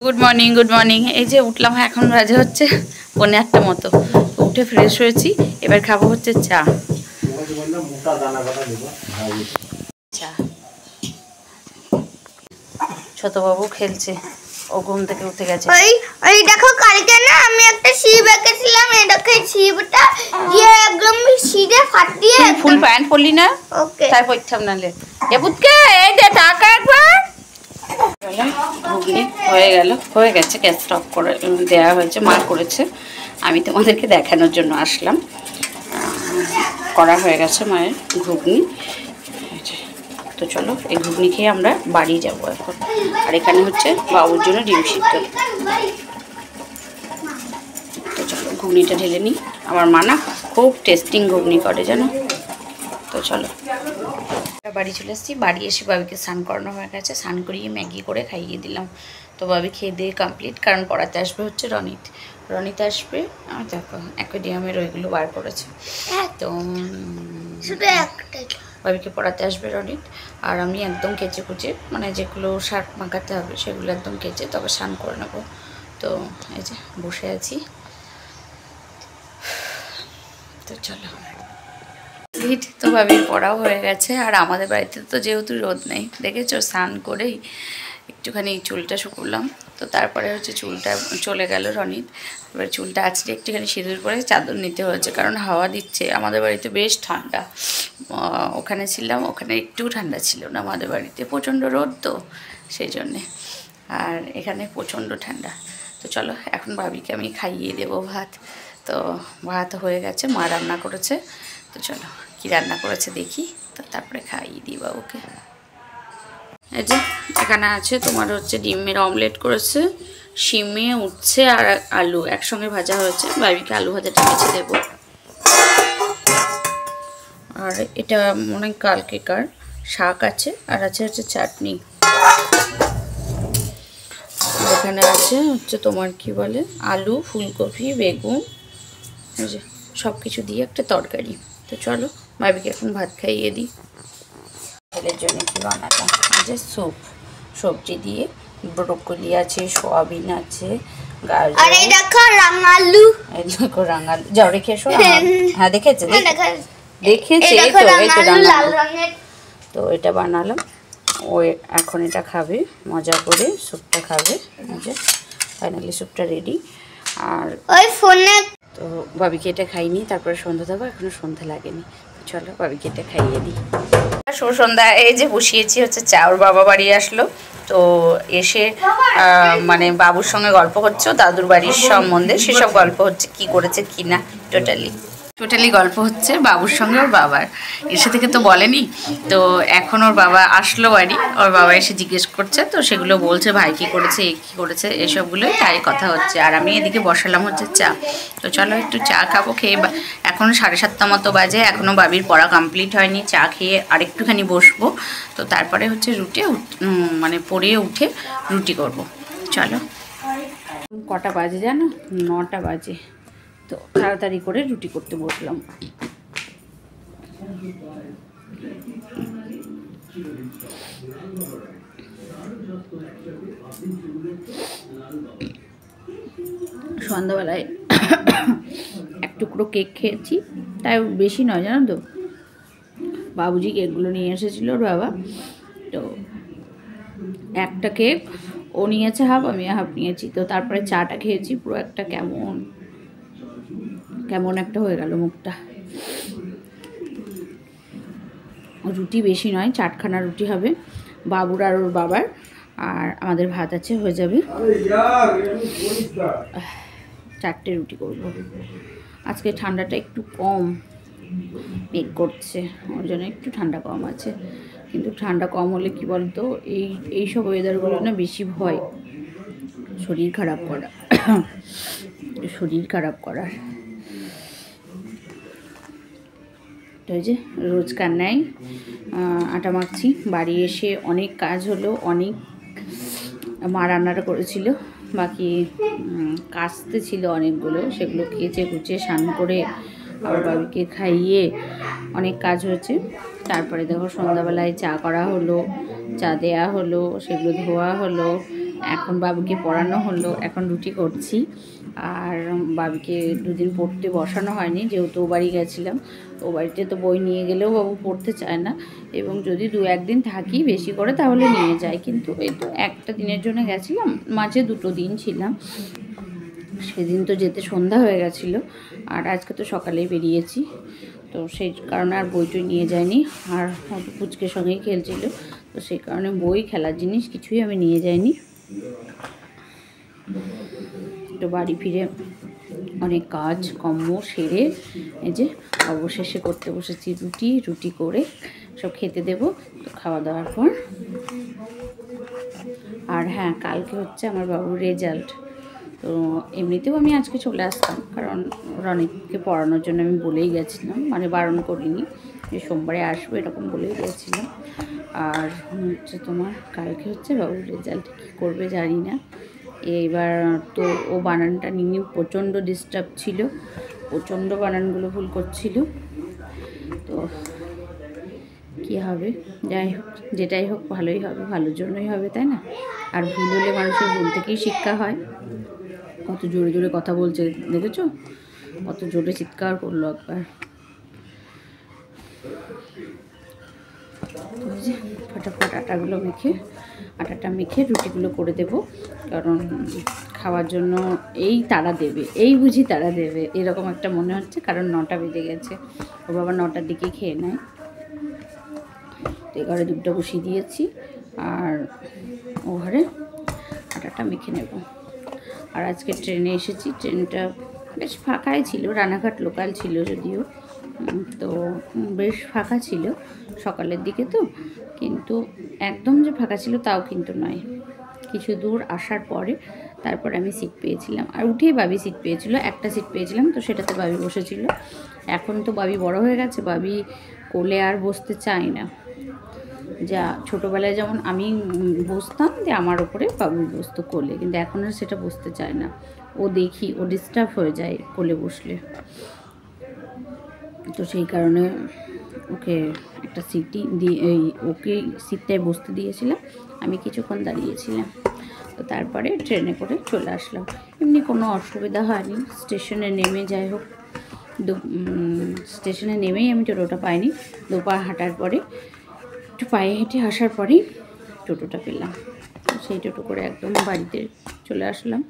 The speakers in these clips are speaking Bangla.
গুড মর্নিং এই যে উঠলাম, এখন বাজে হচ্ছে 1:30 মতো। উঠে ফ্রেশ হয়েছি, এবার খাবো হচ্ছে চা। চা ছোটবাবু খেলছে, ও ঘুম থেকে উঠে গেছে। ওই দেখো, কালকে না আমি একটা শিব এঁকেছিলাম, এই দেখো শিবটা দিয়ে একদম শিরে ফাটিয়ে। ফুল প্যান্ট পরলি না? ওকে, তাই পড়তাম নালে এপুতকে এই যে টাকা একবার। ঘুগনি হয়ে গেছে, গ্যাস অফ করে দেওয়া হয়েছে, মা করেছে। আমি তোমাদেরকে দেখানোর জন্য আসলাম। করা হয়ে গেছে মায়ের ঘুগনি। তো চলো, এই ঘুগনি খেয়ে আমরা বাড়ি যাবো এখন। আর এখানে হচ্ছে বাবুর জন্য ডিম সিদ্ধ। তো চলো ঘুগনিটা ঢেলে নিই। আমার মা না খুব টেস্টিং ঘুগনি করে, জানো তো। চলো বাড়ি চলে এসেছি। বাড়ি এসে বাবিকে স্নান করানো হয়ে গেছে, স্নান করিয়ে ম্যাগি করে খাইয়ে দিলাম। তো বাবি খেয়ে দিয়ে কমপ্লিট, কারণ পড়াতে আসবে হচ্ছে রনিত আসবে। দেখো অ্যাকোয়ারিয়ামের ওইগুলো বার করেছে। তো বাবিকে পড়াতে আসবে রনিত, আর আমি একদম কেচে কুচে, মানে যেগুলো শার্ট মাখাতে হবে সেগুলো একদম কেচে তবে স্নান করে নেবো। তো এই যে বসে আছি। তো চলো, তো ভাবির পড়াও হয়ে গেছে। আর আমাদের বাড়িতে তো যেহেতু রোদ নেই, দেখেছো, স্নান করেই একটুখানি চুলটা শুকুলাম। তো তারপরে হচ্ছে চুলটা চলে গেল রনিত। এবার চুলটা আছড়ে একটুখানি সিঁদুর পরে চাদর নিতে হয়েছে, কারণ হাওয়া দিচ্ছে। আমাদের বাড়িতে বেশ ঠান্ডা। ওখানে ছিলাম, ওখানে একটু ঠান্ডা ছিল না। আমাদের বাড়িতে প্রচণ্ড রোদ, তো সেই জন্যে। আর এখানে প্রচণ্ড ঠান্ডা। তো চলো, এখন ভাবিকে আমি খাইয়ে দেবো ভাত। তো ভাত হয়ে গেছে, মা রান্না করেছে। তো চলো কি রান্না করেছে দেখি, তো তারপরে খাইয়ে দিই বাবুকে। এই যে এখানে আছে তোমার হচ্ছে ডিমের অমলেট করেছে, শিমে উচ্ছে আর আলু একসঙ্গে ভাজা হয়েছে। বাবিকে আলু ভাজাটা বেছে দেবো। আর এটা মনে হয় কালকেকার শাক আছে, আর আছে হচ্ছে চাটনি। এখানে আছে হচ্ছে তোমার কি বলে, আলু, ফুলকপি, বেগুন, এই যে সব কিছু দিয়ে একটা তরকারি। তো চলো বাবিকে এখন ভাত খাইয়ে দিই। ছেলের জন্য কি বানালাম, যে স্যুপ, সবজি দিয়ে, ব্রোকলি আছে, সোয়াবিন আছে, গাজর, আর এই দেখো রাঙালু, এই দেখো রাঙালু। যাও রেখে এসো। হ্যাঁ দেখেছে, দেখেছে। এই তো লাল রঙের। তো এটা বানালাম। ও এখন এটা খাবে, মজা করে স্যুপটা খাবে। ফাইনালি স্যুপটা রেডি। আর ওই ফোনে তো বাবিকে এটা খাইনি, তারপরে সন্ধ্যা দেবো। এখনো সন্ধ্যা লাগেনি। চলো বাবিকে এটা খাইয়ে দিই। সন্ধ্যা এই যে বসিয়েছি হচ্ছে চা। ওর বাবা বাড়ি আসলো, তো এসে মানে বাবুর সঙ্গে গল্প হচ্ছে, দাদুর বাড়ির সম্বন্ধে সেসব গল্প হচ্ছে, কি করেছে কি না, টোটালি গল্প হচ্ছে বাবুর সঙ্গে ওর বাবার। এসে থেকে তো বলেনি। তো এখন ওর বাবা আসলো বাড়ি, ওর বাবা এসে জিজ্ঞেস করছে, তো সেগুলো বলছে, ভাই কী করেছে, এ কী করেছে, এসবগুলোই তাই কথা হচ্ছে। আর আমি এদিকে বসালাম হচ্ছে চা। তো চলো একটু চা খাবো। খেয়ে এখন 7:30 মতো বাজে, এখনও বাবির পড়া কমপ্লিট হয়নি। চা খেয়ে আরেকটুখানি বসবো। তো তারপরে হচ্ছে মানে পড়িয়ে উঠে রুটি করব। চলো, কটা বাজে জানো? 9টা বাজে। তো তাড়াতাড়ি করে রুটি করতে বসলাম। সন্ধ্যাবেলায় এক টুকরো কেক খেয়েছি, তাই বেশি নয় জানো তো। বাবুজি কেকগুলো নিয়ে এসেছিল ওর বাবা। তো একটা কেক ও নিয়েছে হাফ, আমি হাফ নিয়েছি। তো তারপরে চাটা খেয়েছি, পুরো একটা কেমন একটা হয়ে গেল মুখটা। রুটি বেশি নয়, 4খানা রুটি হবে বাবুর আর ওর বাবার। আর আমাদের ভাত আছে, হয়ে যাবে। 4টে রুটি করব। আজকে ঠান্ডাটা একটু কম, মেঘ করছে, ওর জন্য একটু ঠান্ডা কম আছে। কিন্তু ঠান্ডা কম হলে কি বলতো, এইসব ওয়েদারগুলো না বেশি ভয়, শরীর খারাপ করার। তো এই যে রোজকার ন্যায় আটা মাখছি। বাড়ি এসে অনেক কাজ হলো, অনেক মা রান্নাটা করেছিল, বাকি কাচতে ছিল অনেকগুলো, সেগুলো কেচে কুচে স্নান করে আবার বাবিকে খাইয়ে অনেক কাজ হয়েছে। তারপরে দেখো সন্ধ্যাবেলায় চা করা হলো, চা দেয়া হলো, সেগুলো ধোয়া হলো, এখন বাবুকে পড়ানো হলো, এখন রুটি করছি। আর বাবুকে দুদিন পড়তে বসানো হয়নি, যেহেতু ও বাড়ি গেছিলাম। ও বাড়িতে তো বই নিয়ে গেলেও বাবু পড়তে চায় না, এবং যদি 2-1 দিন থাকি বেশি করে তাহলে নিয়ে যায়। কিন্তু এই তো একটা দিনের জন্য গেছিলাম, মাঝে 2 দিন ছিলাম। সেদিন তো যেতে সন্ধ্যা হয়ে গেছিলো, আর আজকে তো সকালেই বেরিয়েছি, তো সেই কারণে আর বইটই নিয়ে যায়নি। আর পুচকের সঙ্গেই খেলছিল, তো সেই কারণে বই, খেলার জিনিস কিছুই আমি নিয়ে যাইনি। তো বাড়ি ফিরে অনেক কাজ কর্ম সেরে এই যে অবশেষে করতে বসেছি রুটি করে সব খেতে দেবো। তো খাওয়া দাওয়ার পর, আর হ্যাঁ, কালকে হচ্ছে আমার বাবুর রেজাল্ট। তো এমনিতেও আমি আজকে চলে আসতাম, কারণ রনিককে পড়ানোর জন্য আমি বলেই গেছিলাম, মানে বারণ করিনি যে সোমবারে আসবো, এরকম বলেই গেছিলাম। আর হচ্ছে তোমার কালকে হচ্ছে বাবুর রেজাল্ট, কী করবে জানি না। এইবার তো ও বানানটা নিয়ে প্রচণ্ড ডিস্টার্ব ছিল, প্রচণ্ড বানানগুলো ভুল করছিল। তো কী হবে, যাই হোক, যেটাই হোক ভালোই হবে, ভালোর জন্যই হবে, তাই না? আর ভুল হলে মানুষের ভুল থেকেই শিক্ষা হয়। কত জোরে জোরে কথা বলছে দেখেছো, কত জোরে চিৎকার করলো একবার। ফটাফট আটাটা মেখে রুটিগুলো করে দেব, কারণ খাওয়ার জন্য এই তাড়া দেবে, এই বুঝি তাড়া দেবে, এরকম একটা মনে হচ্ছে, কারণ 9টা বেজে গেছে। ও বাবা 9টার দিকে খেয়ে নেয়। তো এই ঘরে দুধটা বসিয়ে দিয়েছি, আর ও ঘরে আটাটা মেখে নেব। আর আজকে ট্রেনে এসেছি, ট্রেনটা বেশ ফাঁকাই ছিল, রানাঘাট লোকাল ছিল যদিও, তো বেশ ফাঁকা ছিল সকালের দিকে তো, কিন্তু একদম যে ফাঁকা ছিল তাও কিন্তু নয়। কিছু দূর আসার পরে তারপর আমি সিট পেয়েছিলাম, আর উঠেই বাবি সিট পেয়েছিল, একটা সিট পেয়েছিলাম, তো সেটাতে বাবি বসেছিল। এখন তো বাবি বড় হয়ে গেছে, বাবি কোলে আর বসতে চায় না। যা ছোটোবেলায় যেমন আমি বসতাম, যে আমার ওপরে বাবু বসতো কোলে, কিন্তু এখন আর সেটা বসতে চায় না। ও দেখি ও ডিস্টার্ব হয়ে যায় কোলে বসলে, তো সেই কারণে ওকে একটা সিটই দিয়ে ওকে সিটটায় বসতে দিয়েছিলাম, আমি কিছুক্ষণ দাঁড়িয়েছিলাম। তো তারপরে ট্রেনে করে চলে আসলাম, এমনি কোনো অসুবিধা হয়নি। স্টেশনে নেমে, যাই হোক, স্টেশনে নেমেই আমি টোটোটা পাইনি, দুপা হাঁটার পরে একটু পায়ে হেঁটে আসার পরেই টোটোটা পেলাম। সেই টোটো করে একদম বাড়িতে চলে আসলাম।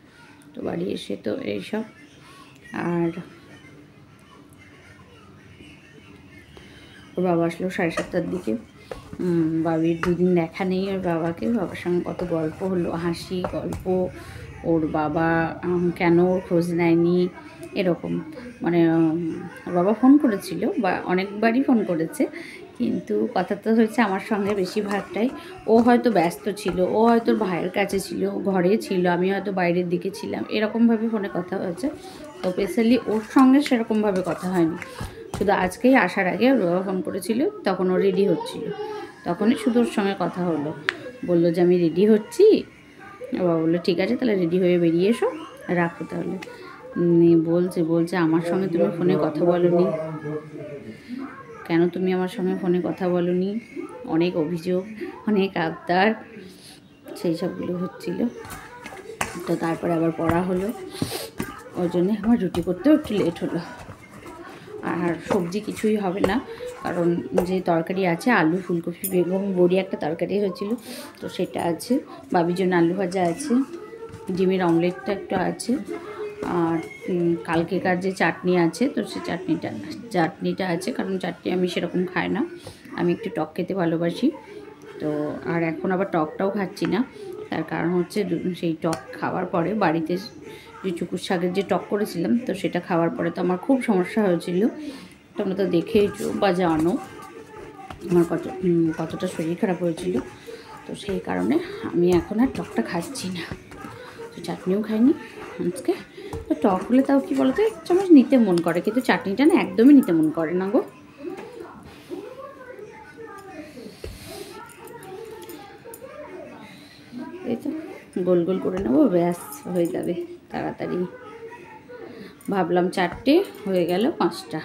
তো বাড়ি এসে তো এইসব, আর ওর বাবা আসলো 7:30টার দিকে। বাবির 2 দিন দেখা নেই ওর বাবাকে, বাবার সঙ্গে কত গল্প হলো, হাসি গল্প। ওর বাবা কেন ওর খোঁজ নেয়নি, এরকম, মানে ওর বাবা ফোন করেছিল, বা অনেকবারই ফোন করেছে, কিন্তু কথা তো হয়েছে আমার সঙ্গে বেশিরভাগটাই। ও হয়তো ব্যস্ত ছিল, ও হয়তো ভাইয়ের কাছে ছিল, ঘরে ছিল, আমি হয়তো বাইরের দিকে ছিলাম, এরকমভাবে ফোনে কথা হয়েছে। তো স্পেশালি ওর সঙ্গে সেরকমভাবে কথা হয়নি। শুধু আজকেই আসার আগে ওর বাবা ফোন করেছিল, তখন ও রেডি হচ্ছিল, তখনই শুধু ওর সঙ্গে কথা হলো। বললো যে আমি রেডি হচ্ছি। ও বাবা বললো ঠিক আছে, তাহলে রেডি হয়ে বেরিয়ে এসো, রাখো তাহলে। বলছে আমার সঙ্গে তুমি ফোনে কথা বলোনি কেন, তুমি আমার সঙ্গে ফোনে কথা বলোনি, অনেক অভিযোগ, অনেক আবদার, সেই সবগুলো হচ্ছিল। তো তারপরে আবার পড়া হলো, ওই জন্যে আমার রুটি করতেও একটু লেট হলো। আর সবজি কিছুই হবে না, কারণ যে তরকারি আছে, আলু, ফুলকপি, বেগুন, বড়ি একটা তরকারি হয়েছিল, তো সেটা আছে। বাবির জন্য আলু ভাজা আছে, ডিমের অমলেটটা একটু আছে, আর কালকেকার যে চাটনি আছে, তো সেই চাটনিটা আছে, কারণ চাটনি আমি সেরকম খাই না, আমি একটু টক খেতে ভালোবাসি। তো আর এখন আবার টকটাও খাচ্ছি না, তার কারণ হচ্ছে সেই টক খাওয়ার পরে বাড়িতে যে চুকুর শাকের যে টক করেছিলাম, তো সেটা খাওয়ার পরে তো আমার খুব সমস্যা হয়েছিল। তোমরা তো দেখেইছো বা জানো আমার কতটা শরীর খারাপ হয়েছিল। তো সেই কারণে আমি এখন আর টকটা খাচ্ছি না, তো চাটনিও খাইনি আজকে। তো টক হলে তাও কি বলতো, এক চামচ নিতে মন করে, কিন্তু চাটনিটা না একদমই নিতে মন করে না গো। এই তো গোল গোল করে নেবো, ব্যাস হয়ে যাবে তাড়াতাড়ি। ভাবলাম 4টে, হয়ে গেল 5টা।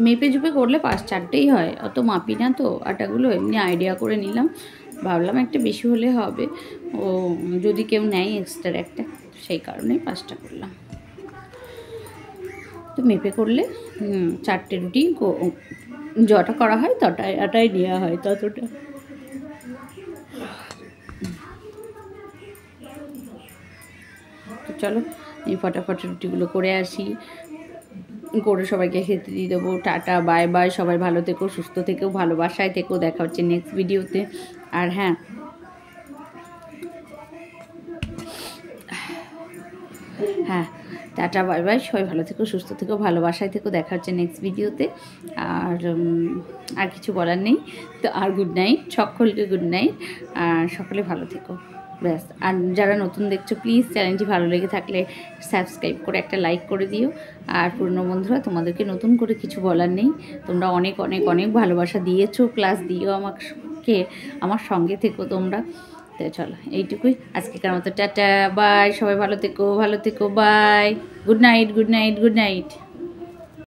মেপে ঝুপে করলে 4টেই হয়, অত মাপি না তো আটাগুলো, এমনি আইডিয়া করে নিলাম ভাবলাম একটা বেশি হলে হবে, ও যদি কেউ নেয় এক্সট্রা একটা, সেই কারণেই 5টা করলাম। তো মেপে করলে 4টে রুটি যটা করা হয় তটাই আটাই নেওয়া হয়, ততটা। তো চলো এই ফটাফট রুটিগুলো করে আসি, করে সবাইকে খেতে দিয়ে দেবো। টাটা, বাই বাই, সবাই ভালো থেকো, সুস্থ থেকো, ভালোবাসায় থেকো। দেখা হচ্ছে নেক্সট ভিডিওতে। আর হ্যাঁ, টাটা, বাই বাই, সবাই ভালো থেকো, সুস্থ থেকো, ভালোবাসায় থেকো। দেখা হচ্ছে নেক্সট ভিডিওতে। আর কিছু বলার নেই তো। আর গুড নাইট, সকলকে গুড নাইট। আর সকলে ভালো থেকো, ব্যাস। আর যারা নতুন দেখছো প্লিজ চ্যানেলটি ভালো লেগে থাকলে সাবস্ক্রাইব করে একটা লাইক করে দিও। আর পুরনো বন্ধুরা, তোমাদেরকে নতুন করে কিছু বলার নেই, তোমরা অনেক অনেক অনেক ভালোবাসা দিয়েছো, প্লাস দিও আমাকে, আমার সঙ্গে থেকো তোমরা। তো চলো এইটুকুই আজকেকার মতো, টাটা বাই, সবাই ভালো থেকো, ভালো থেকো, bye, good night, good night, good night.